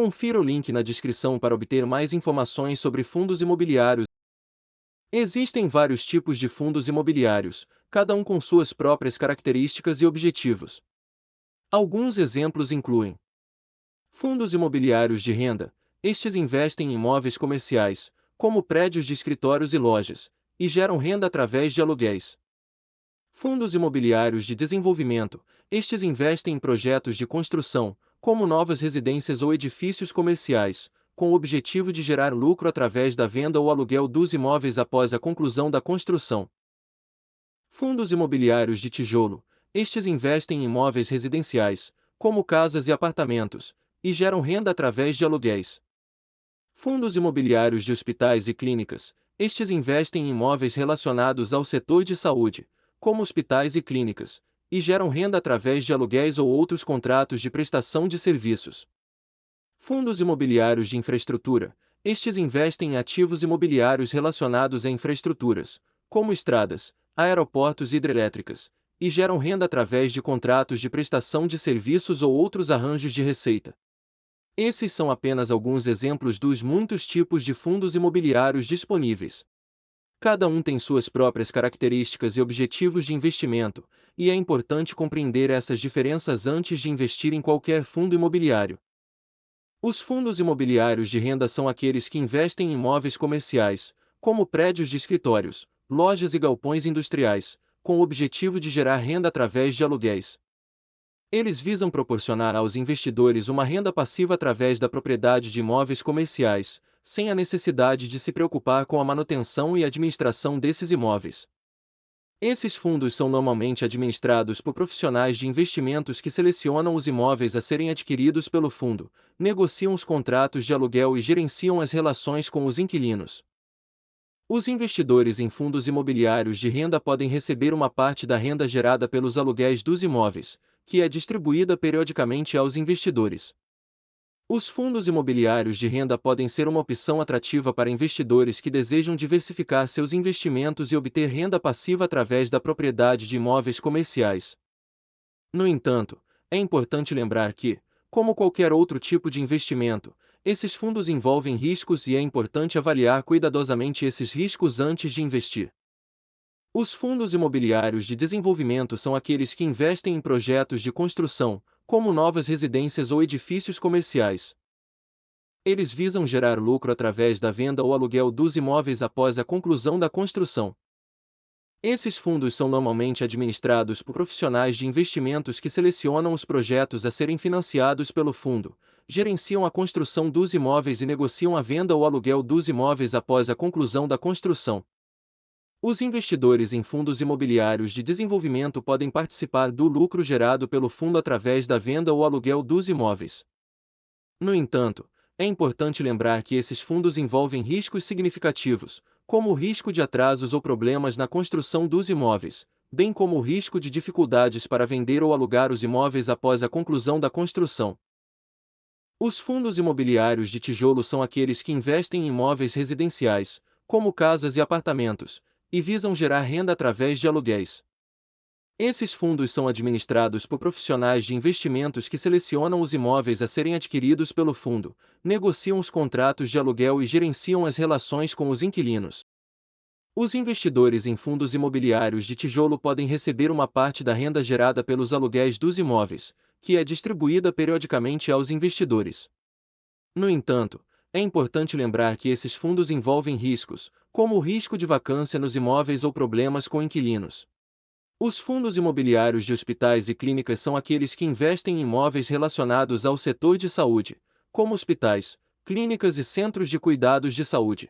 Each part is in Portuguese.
Confira o link na descrição para obter mais informações sobre fundos imobiliários. Existem vários tipos de fundos imobiliários, cada um com suas próprias características e objetivos. Alguns exemplos incluem: fundos imobiliários de renda. Estes investem em imóveis comerciais, como prédios de escritórios e lojas, e geram renda através de aluguéis. Fundos imobiliários de desenvolvimento. Estes investem em projetos de construção, como novas residências ou edifícios comerciais, com o objetivo de gerar lucro através da venda ou aluguel dos imóveis após a conclusão da construção. Fundos imobiliários de tijolo. Estes investem em imóveis residenciais, como casas e apartamentos, e geram renda através de aluguéis. Fundos imobiliários de hospitais e clínicas. Estes investem em imóveis relacionados ao setor de saúde, como hospitais e clínicas, e geram renda através de aluguéis ou outros contratos de prestação de serviços. Fundos imobiliários de infraestrutura. Estes investem em ativos imobiliários relacionados a infraestruturas, como estradas, aeroportos e hidrelétricas, e geram renda através de contratos de prestação de serviços ou outros arranjos de receita. Esses são apenas alguns exemplos dos muitos tipos de fundos imobiliários disponíveis. Cada um tem suas próprias características e objetivos de investimento, e é importante compreender essas diferenças antes de investir em qualquer fundo imobiliário. Os fundos imobiliários de renda são aqueles que investem em imóveis comerciais, como prédios de escritórios, lojas e galpões industriais, com o objetivo de gerar renda através de aluguéis. Eles visam proporcionar aos investidores uma renda passiva através da propriedade de imóveis comerciais, sem a necessidade de se preocupar com a manutenção e administração desses imóveis. Esses fundos são normalmente administrados por profissionais de investimentos que selecionam os imóveis a serem adquiridos pelo fundo, negociam os contratos de aluguel e gerenciam as relações com os inquilinos. Os investidores em fundos imobiliários de renda podem receber uma parte da renda gerada pelos aluguéis dos imóveis, que é distribuída periodicamente aos investidores. Os fundos imobiliários de renda podem ser uma opção atrativa para investidores que desejam diversificar seus investimentos e obter renda passiva através da propriedade de imóveis comerciais. No entanto, é importante lembrar que, como qualquer outro tipo de investimento, esses fundos envolvem riscos e é importante avaliar cuidadosamente esses riscos antes de investir. Os fundos imobiliários de desenvolvimento são aqueles que investem em projetos de construção, como novas residências ou edifícios comerciais. Eles visam gerar lucro através da venda ou aluguel dos imóveis após a conclusão da construção. Esses fundos são normalmente administrados por profissionais de investimentos que selecionam os projetos a serem financiados pelo fundo, gerenciam a construção dos imóveis e negociam a venda ou aluguel dos imóveis após a conclusão da construção. Os investidores em fundos imobiliários de desenvolvimento podem participar do lucro gerado pelo fundo através da venda ou aluguel dos imóveis. No entanto, é importante lembrar que esses fundos envolvem riscos significativos, como o risco de atrasos ou problemas na construção dos imóveis, bem como o risco de dificuldades para vender ou alugar os imóveis após a conclusão da construção. Os fundos imobiliários de tijolo são aqueles que investem em imóveis residenciais, como casas e apartamentos, e visam gerar renda através de aluguéis. Esses fundos são administrados por profissionais de investimentos que selecionam os imóveis a serem adquiridos pelo fundo, negociam os contratos de aluguel e gerenciam as relações com os inquilinos. Os investidores em fundos imobiliários de tijolo podem receber uma parte da renda gerada pelos aluguéis dos imóveis, que é distribuída periodicamente aos investidores. No entanto, é importante lembrar que esses fundos envolvem riscos, como o risco de vacância nos imóveis ou problemas com inquilinos. Os fundos imobiliários de hospitais e clínicas são aqueles que investem em imóveis relacionados ao setor de saúde, como hospitais, clínicas e centros de cuidados de saúde.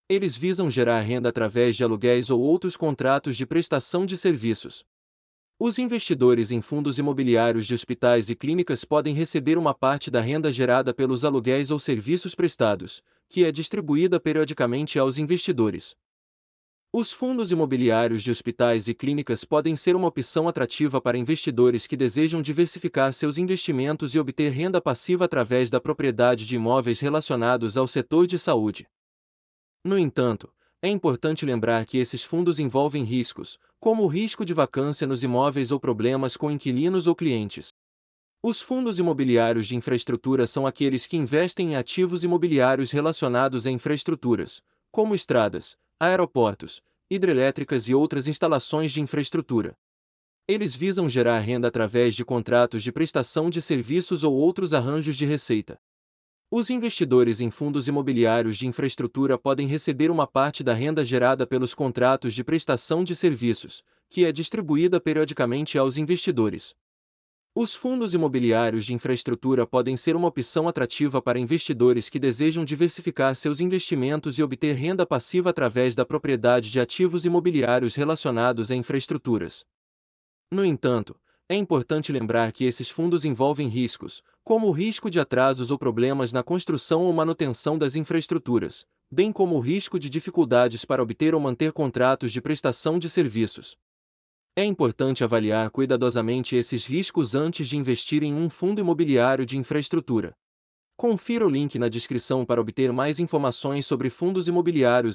Eles visam gerar renda através de aluguéis ou outros contratos de prestação de serviços. Os investidores em fundos imobiliários de hospitais e clínicas podem receber uma parte da renda gerada pelos aluguéis ou serviços prestados, que é distribuída periodicamente aos investidores. Os fundos imobiliários de hospitais e clínicas podem ser uma opção atrativa para investidores que desejam diversificar seus investimentos e obter renda passiva através da propriedade de imóveis relacionados ao setor de saúde. No entanto, é importante lembrar que esses fundos envolvem riscos, como o risco de vacância nos imóveis ou problemas com inquilinos ou clientes. Os fundos imobiliários de infraestrutura são aqueles que investem em ativos imobiliários relacionados a infraestruturas, como estradas, aeroportos, hidrelétricas e outras instalações de infraestrutura. Eles visam gerar renda através de contratos de prestação de serviços ou outros arranjos de receita. Os investidores em fundos imobiliários de infraestrutura podem receber uma parte da renda gerada pelos contratos de prestação de serviços, que é distribuída periodicamente aos investidores. Os fundos imobiliários de infraestrutura podem ser uma opção atrativa para investidores que desejam diversificar seus investimentos e obter renda passiva através da propriedade de ativos imobiliários relacionados a infraestruturas. No entanto, é importante lembrar que esses fundos envolvem riscos, como o risco de atrasos ou problemas na construção ou manutenção das infraestruturas, bem como o risco de dificuldades para obter ou manter contratos de prestação de serviços. É importante avaliar cuidadosamente esses riscos antes de investir em um fundo imobiliário de infraestrutura. Confira o link na descrição para obter mais informações sobre fundos imobiliários.